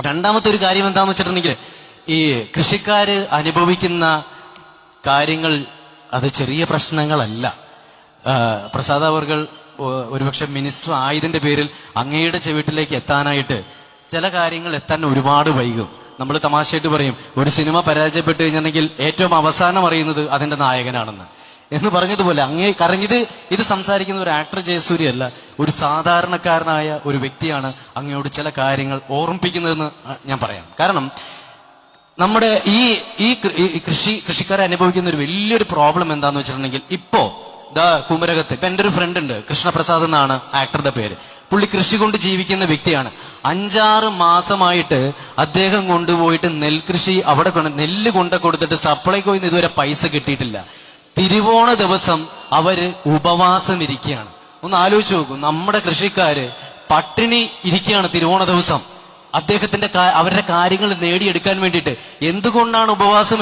രണ്ടാമത്തെ ഒരു കാര്യം എന്താന്ന് വെച്ചിട്ടുണ്ടെങ്കിൽ, ഈ കൃഷിക്കാര് അനുഭവിക്കുന്ന കാര്യങ്ങൾ അത് ചെറിയ പ്രശ്നങ്ങളല്ല. പ്രസാദ് അവർകൾ ഒരുപക്ഷെ മിനിസ്റ്റർ ആയതിന്റെ പേരിൽ അങ്ങയുടെ ചെവിട്ടിലേക്ക് എത്താനായിട്ട് ചില കാര്യങ്ങൾ എത്താൻ ഒരുപാട് വൈകും. നമ്മൾ തമാശയായിട്ട് പറയും, ഒരു സിനിമ പരാജയപ്പെട്ടു കഴിഞ്ഞിട്ടുണ്ടെങ്കിൽ ഏറ്റവും അവസാനം അറിയുന്നത് അതിന്റെ നായകനാണെന്ന് എന്ന് പറഞ്ഞതുപോലെ കാരണം ഇത് സംസാരിക്കുന്ന ഒരു ആക്ടർ ജയസൂര്യ അല്ല, ഒരു സാധാരണക്കാരനായ ഒരു വ്യക്തിയാണ് അങ്ങയോട് ചില കാര്യങ്ങൾ ഓർമ്മിപ്പിക്കുന്നതെന്ന് ഞാൻ പറയാം. കാരണം നമ്മുടെ ഈ കൃഷിക്കാരെ അനുഭവിക്കുന്ന ഒരു വലിയൊരു പ്രോബ്ലം എന്താന്ന് വെച്ചിട്ടുണ്ടെങ്കിൽ, ഇപ്പോ കുമരകത്ത് ഇപ്പൊ എന്റെ ഒരു ഫ്രണ്ട് ഉണ്ട്, കൃഷ്ണപ്രസാദ് എന്നാണ് ആക്ടറുടെ പേര്. പുള്ളി കൃഷി കൊണ്ട് ജീവിക്കുന്ന വ്യക്തിയാണ്. 5-6 മാസമായിട്ട് അദ്ദേഹം കൊണ്ടുപോയിട്ട് നെൽകൃഷി അവിടെ നെല്ല് കൊണ്ട കൊടുത്തിട്ട് സപ്ലൈകോയിൽ നിന്ന് ഇതുവരെ പൈസ കിട്ടിയിട്ടില്ല. തിരുവോണ ദിവസം അവര് ഉപവാസം ഇരിക്കുകയാണ്. ഒന്ന് ആലോചിച്ച് നോക്കൂ, നമ്മുടെ കൃഷിക്കാര് പട്ടിണി ഇരിക്കുകയാണ് തിരുവോണ ദിവസം അവരുടെ കാര്യങ്ങൾ നേടിയെടുക്കാൻ വേണ്ടിയിട്ട്. എന്തുകൊണ്ടാണ് ഉപവാസം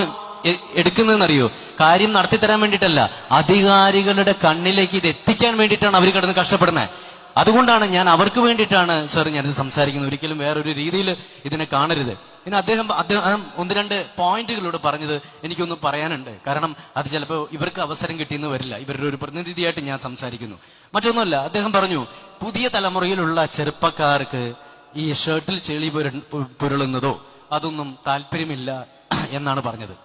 എടുക്കുന്നതെന്നറിയോ? കാര്യം നടത്തിത്തരാൻ വേണ്ടിയിട്ടല്ല, അധികാരികളുടെ കണ്ണിലേക്ക് ഇത് എത്തിക്കാൻ വേണ്ടിയിട്ടാണ് അവർ കിടന്ന് കഷ്ടപ്പെടുന്നത്. അതുകൊണ്ടാണ് ഞാൻ അവർക്ക് വേണ്ടിയിട്ടാണ് സാർ ഞാനിത് സംസാരിക്കുന്നത്. ഒരിക്കലും വേറൊരു രീതിയിൽ ഇതിനെ കാണരുത്. പിന്നെ അദ്ദേഹം 1-2 പോയിന്റുകളോട് പറഞ്ഞത് എനിക്കൊന്നും പറയാനുണ്ട്. കാരണം അത് ചിലപ്പോൾ ഇവർക്ക് അവസരം കിട്ടിയെന്ന് വരില്ല. ഇവരുടെ ഒരു പ്രതിനിധിയായിട്ട് ഞാൻ സംസാരിക്കുന്നു. മറ്റൊന്നുമല്ല, അദ്ദേഹം പറഞ്ഞു, പുതിയ തലമുറയിലുള്ള ചെറുപ്പക്കാർക്ക് ഈ ഷർട്ടിൽ ചെളി പുരളുന്നതോ അതൊന്നും താല്പര്യമില്ല എന്നാണ് പറഞ്ഞത്.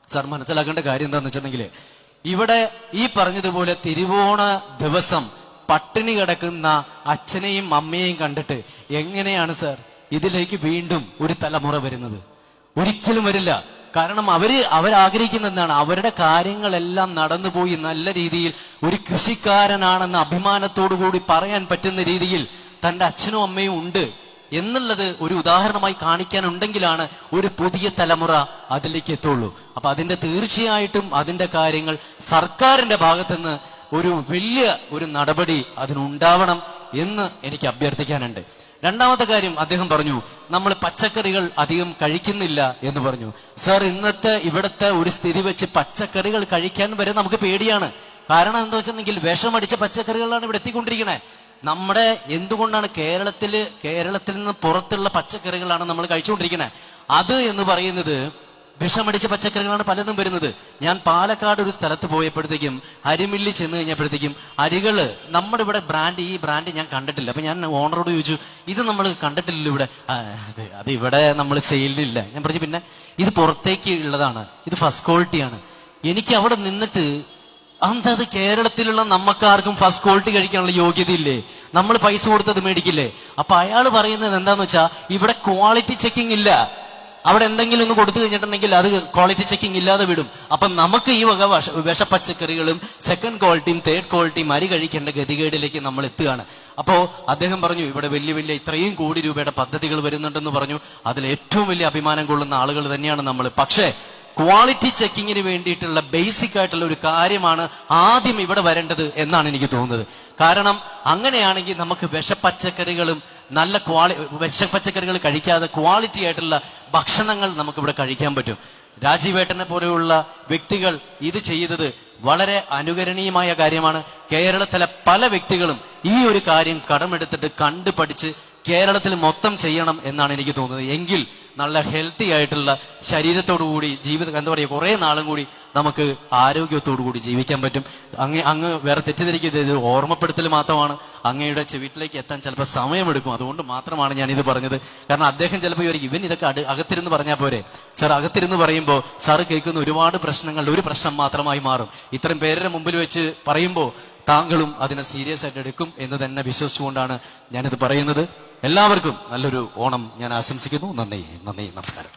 സാർ മനസ്സിലാക്കേണ്ട കാര്യം എന്താന്ന് വെച്ചിട്ടുണ്ടെങ്കിൽ, ഇവിടെ ഈ പറഞ്ഞതുപോലെ തിരുവോണ ദിവസം പട്ടിണി കിടക്കുന്ന അച്ഛനെയും അമ്മയെയും കണ്ടിട്ട് എങ്ങനെയാണ് സാർ ഇതിലേക്ക് വീണ്ടും ഒരു തലമുറ വരുന്നത്? ഒരിക്കലും വരില്ല. കാരണം അവരാഗ്രഹിക്കുന്ന എന്താണ്? അവരുടെ കാര്യങ്ങളെല്ലാം നടന്നുപോയി നല്ല രീതിയിൽ ഒരു കൃഷിക്കാരനാണെന്ന് അഭിമാനത്തോടു കൂടി പറയാൻ പറ്റുന്ന രീതിയിൽ തന്റെ അച്ഛനും അമ്മയും ഉണ്ട് എന്നുള്ളത് ഒരു ഉദാഹരണമായി കാണിക്കാനുണ്ടെങ്കിലാണ് ഒരു പുതിയ തലമുറ അതിലേക്ക് എത്തുള്ളൂ. അപ്പൊ തീർച്ചയായിട്ടും അതിന്റെ കാര്യങ്ങൾ സർക്കാരിന്റെ ഭാഗത്തുനിന്ന് ഒരു വലിയ ഒരു നടപടി അതിനുണ്ടാവണം എന്ന് എനിക്ക് അഭ്യർത്ഥിക്കാനുണ്ട്. രണ്ടാമത്തെ കാര്യം, അദ്ദേഹം പറഞ്ഞു നമ്മൾ പച്ചക്കറികൾ അധികം കഴിക്കുന്നില്ല എന്ന് പറഞ്ഞു. സാർ, ഇവിടുത്തെ ഒരു സ്ഥിതി വെച്ച് പച്ചക്കറികൾ കഴിക്കാൻ വരെ നമുക്ക് പേടിയാണ്. കാരണം എന്താ വെച്ചിട്ടുണ്ടെങ്കിൽ, വിഷമടിച്ച പച്ചക്കറികളാണ് ഇവിടെ എത്തിക്കൊണ്ടിരിക്കുന്നത്. നമ്മുടെ എന്തുകൊണ്ടാണ് കേരളത്തിൽ നിന്ന് പുറത്തുള്ള പച്ചക്കറികളാണ് നമ്മൾ കഴിച്ചുകൊണ്ടിരിക്കുന്നത്. അത് എന്ന് പറയുന്നത് വിഷമടിച്ച പച്ചക്കറികളാണ് പലതും വരുന്നത്. ഞാൻ പാലക്കാട് ഒരു സ്ഥലത്ത് പോയപ്പോഴത്തേക്കും അരിമില്ലി ചെന്ന് കഴിഞ്ഞപ്പോഴത്തേക്കും അരികള് നമ്മുടെ ഇവിടെ ഈ ബ്രാൻഡ് ഞാൻ കണ്ടിട്ടില്ല. അപ്പൊ ഞാൻ ഓണറോട് ചോദിച്ചു, ഇത് നമ്മൾ കണ്ടിട്ടില്ലല്ലോ ഇവിടെ. അത് ഇവിടെ നമ്മൾ സെയിലിനില്ല. ഞാൻ പറഞ്ഞു, പിന്നെ ഇത് പുറത്തേക്ക് ഉള്ളതാണ്, ഇത് ഫസ്റ്റ് ക്വാളിറ്റിയാണ്. എനിക്ക് അവിടെ നിന്നിട്ട് അത് കേരളത്തിലുള്ള നമുക്കാർക്കും ഫസ്റ്റ് ക്വാളിറ്റി കഴിക്കാനുള്ള യോഗ്യത ഇല്ലേ? നമ്മൾ പൈസ കൊടുത്തത് മേടിക്കില്ലേ? അപ്പൊ അയാൾ പറയുന്നത് എന്താന്ന് വെച്ചാ, ഇവിടെ ക്വാളിറ്റി ചെക്കിംഗ് ഇല്ല. അവിടെ എന്തെങ്കിലും ഒന്ന് കൊടുത്തു കഴിഞ്ഞിട്ടുണ്ടെങ്കിൽ അത് ക്വാളിറ്റി ചെക്കിംഗ് ഇല്ലാതെ വിടും. അപ്പൊ നമുക്ക് ഈ വക വിഷപ്പച്ചക്കറികളും സെക്കൻഡ് ക്വാളിറ്റിയും തേർഡ് ക്വാളിറ്റിയും അരി കഴിക്കേണ്ട ഗതികേടിലേക്ക് നമ്മൾ എത്തുകയാണ്. അപ്പോ അദ്ദേഹം പറഞ്ഞു, ഇവിടെ വലിയ ഇത്രയും കോടി രൂപയുടെ പദ്ധതികൾ വരുന്നുണ്ടെന്ന് പറഞ്ഞു. അതിൽ ഏറ്റവും വലിയ അഭിമാനം കൊള്ളുന്ന ആളുകൾ തന്നെയാണ് നമ്മൾ. പക്ഷേ ക്വാളിറ്റി ചെക്കിങ്ങിന് വേണ്ടിയിട്ടുള്ള ബേസിക് ആയിട്ടുള്ള ഒരു കാര്യമാണ് ആദ്യം ഇവിടെ വരേണ്ടത് എന്നാണ് എനിക്ക് തോന്നുന്നത്. കാരണം അങ്ങനെയാണെങ്കിൽ നമുക്ക് വിഷപ്പച്ചക്കറികളും വിഷപ്പച്ചക്കറികൾ കഴിക്കാതെ ക്വാളിറ്റി ആയിട്ടുള്ള ഭക്ഷണങ്ങൾ നമുക്കിവിടെ കഴിക്കാൻ പറ്റും. രാജീവേട്ടനെ പോലെയുള്ള വ്യക്തികൾ ഇത് ചെയ്തത് വളരെ അനുകരണീയമായ കാര്യമാണ്. കേരളത്തിലെ പല വ്യക്തികളും ഈ ഒരു കാര്യം കടമെടുത്തിട്ട് കണ്ടുപഠിച്ച് കേരളത്തിൽ മൊത്തം ചെയ്യണം എന്നാണ് എനിക്ക് തോന്നുന്നത്. എങ്കിൽ നല്ല ഹെൽത്തി ആയിട്ടുള്ള ശരീരത്തോടുകൂടി എന്താ പറയുക, കുറെ നാളും കൂടി നമുക്ക് ആരോഗ്യത്തോടു കൂടി ജീവിക്കാൻ പറ്റും. അങ്ങ് വേറെ തെറ്റിദ്ധരിക്കരുത്, ഇത് ഓർമ്മപ്പെടുത്തൽ മാത്രമാണ്. അങ്ങയുടെ വീട്ടിലേക്ക് എത്താൻ ചിലപ്പോൾ സമയമെടുക്കും. അതുകൊണ്ട് മാത്രമാണ് ഞാൻ ഇത് പറഞ്ഞത്. കാരണം അദ്ദേഹം ചിലപ്പോൾ ഇവൻ ഇതൊക്കെ അകത്തിരുന്ന് പറഞ്ഞാൽ പോരെ. സാർ, അകത്തിരുന്ന് പറയുമ്പോൾ സാറ് കേൾക്കുന്ന ഒരുപാട് പ്രശ്നങ്ങളുടെ ഒരു പ്രശ്നം മാത്രമായി മാറും. ഇത്തരം പേരുടെ മുമ്പിൽ വെച്ച് പറയുമ്പോൾ താങ്കളും അതിനെ സീരിയസ് ആയിട്ട് എടുക്കും എന്ന് തന്നെ വിശ്വസിച്ചുകൊണ്ടാണ് ഞാനിത് പറയുന്നത്. എല്ലാവർക്കും നല്ലൊരു ഓണം ഞാൻ ആശംസിക്കുന്നു. നന്ദി, നമസ്കാരം.